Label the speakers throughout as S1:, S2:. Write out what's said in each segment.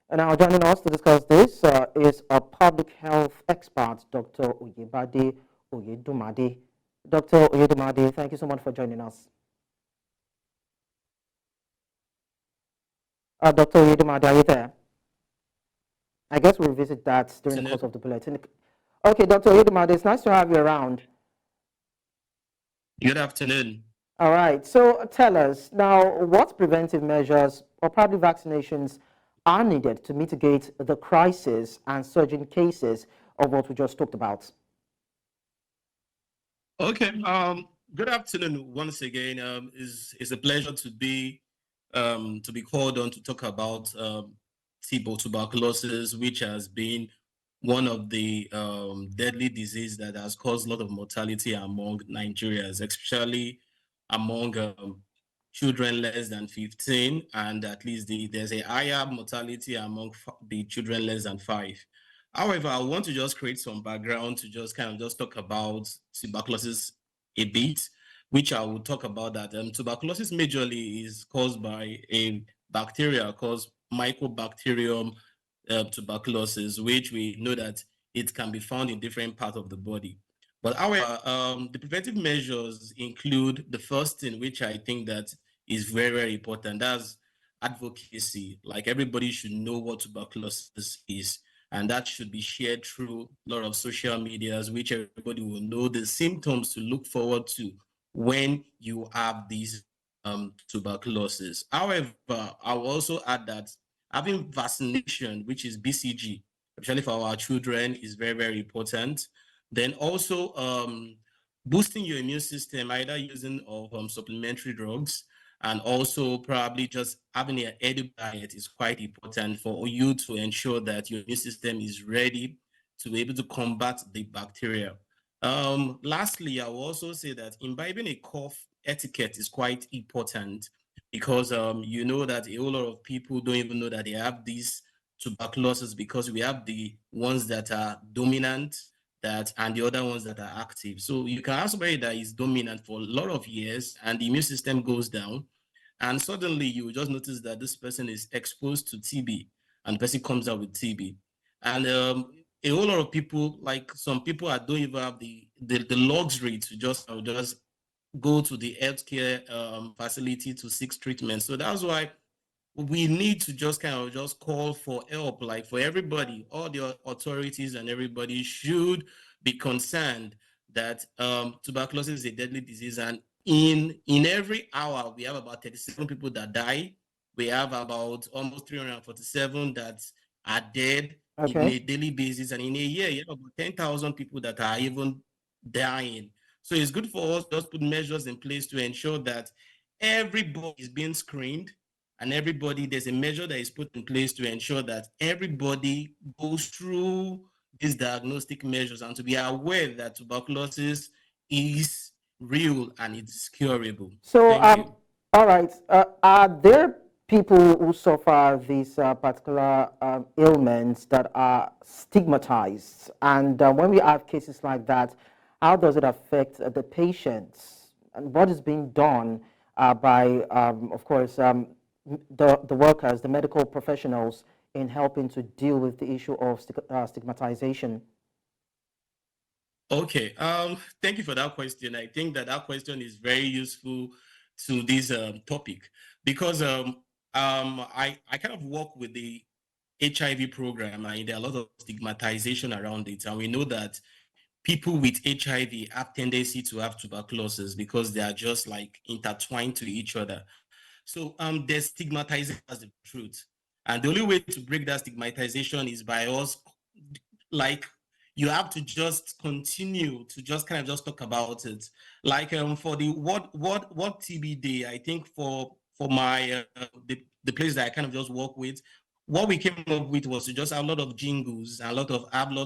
S1: And now joining us to discuss this is a public health expert, Dr. Oyebade Oyedunmade. Dr. Oyedunmade, thank you so much for joining us. Dr. Oyedunmade, are you there? I guess we'll visit that during the course of the bulletin. Okay, Dr. Oyedunmade, it's nice to have you around.
S2: Good afternoon.
S1: All right, so tell us now, what preventive measures or probably vaccinations are needed to mitigate the crisis and surging cases of what we just talked about?
S2: Okay. Good afternoon once again. Is a pleasure to be called on to talk about tuberculosis, which has been one of the deadly disease that has caused a lot of mortality among Nigerians, especially among children less than 15, and at least there's a higher mortality among the children less than 5. However, I want to just create some background to just kind of just talk about tuberculosis a bit, which I will talk about that. Tuberculosis majorly is caused by a bacteria called Mycobacterium tuberculosis, which we know that it can be found in different parts of the body. But however, the preventive measures include the first thing, which I think that is very, very important. That's advocacy. Like, everybody should know what tuberculosis is, and that should be shared through a lot of social medias, which everybody will know the symptoms to look forward to when you have these tuberculosis. However, I will also add that having vaccination, which is BCG, especially for our children, is very, very important. Then also boosting your immune system, either using of supplementary drugs, and also probably just having an edible diet is quite important for you to ensure that your immune system is ready to be able to combat the bacteria. Lastly, I will also say that imbibing a cough etiquette is quite important, because you know that a whole lot of people don't even know that they have these tuberculosis, because we have the ones that are dominant and the other ones that are active. So you can have somebody that is dominant for a lot of years and the immune system goes down, and suddenly you will just notice that this person is exposed to TB, and the person comes out with TB. And a whole lot of people, like some people, don't even have the luxury to just go to the healthcare facility to seek treatment. So that's why we need to just kind of just call for help, like for everybody. All the authorities and everybody should be concerned that tuberculosis is a deadly disease, and in every hour we have about 37 people that die. We have about almost 347 that are dead in a daily basis, and in a year you have about 10,000 people that are even dying. So it's good for us to just put measures in place to ensure that everybody is being screened, and there's a measure that is put in place to ensure that everybody goes through these diagnostic measures, and to be aware that tuberculosis is real and it's curable.
S1: So,
S2: Thank you.
S1: all right, are there people who suffer these particular ailments that are stigmatized? And when we have cases like that, how does it affect the patients? And what is being done by, of course, the workers, the medical professionals, in helping to deal with the issue of stigmatization?
S2: Okay, thank you for that question. I think that question is very useful to this topic, because I kind of work with the HIV program, and there are a lot of stigmatization around it, and we know that people with HIV have tendency to have tuberculosis because they are just like intertwined to each other. So there's stigmatization as the truth, and the only way to break that stigmatization is by us, like, you have to just continue to just kind of just talk about it. Like for the what TB Day, I think for my the place that I kind of just work with, what we came up with was to just have a lot of jingles and a lot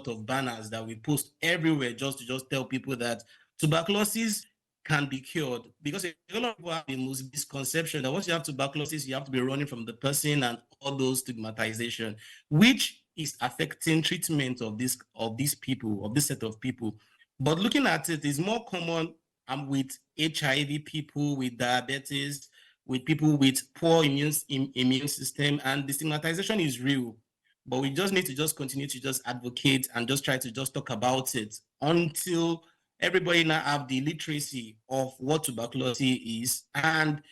S2: of banners that we post everywhere, just to just tell people that tuberculosis can be cured, because a lot of people have the misconception that once you have tuberculosis, you have to be running from the person and all those stigmatization, which is affecting treatment of these people, of this set of people. But looking at it, is more common with HIV people, with diabetes, with people with poor immune system, and the stigmatization is real. but we just need to just continue to just advocate and just try to just talk about it until everybody now have the literacy of what tuberculosis is and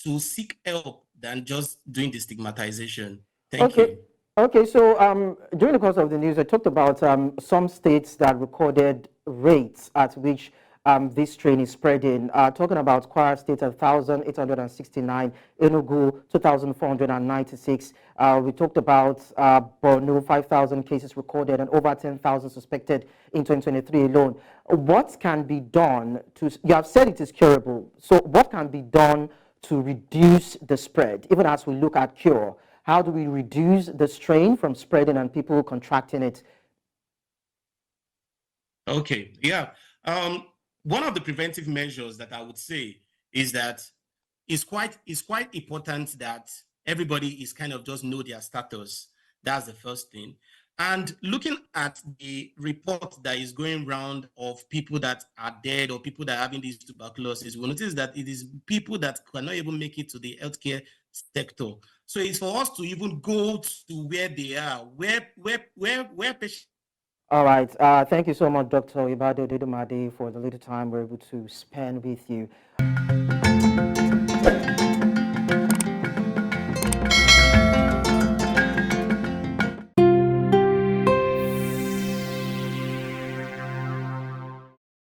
S2: to seek help than just doing the stigmatization. Thank
S1: Okay.
S2: you.
S1: Okay, so during the course of the news, I talked about some states that recorded rates at which this strain is spreading. Talking about Kwara State at 1,869, Enugu 2,496. We talked about Borno 5,000 cases recorded and over 10,000 suspected in 2023 alone. What can be done to? You have said it is curable. So what can be done to reduce the spread, even as we look at cure? How do we reduce the strain from spreading and people contracting it?
S2: Okay, yeah. One of the preventive measures that I would say is that it's quite important that everybody is kind of just know their status. That's the first thing. And looking at the report that is going around of people that are dead or people that are having this tuberculosis, we'll notice that it is people that cannot even make it to the healthcare sector. So it's for us to even go to where they are, where patients.
S1: All right. Thank you so much, Dr. Oyebade Oyedunmade, for the little time we're able to spend with you.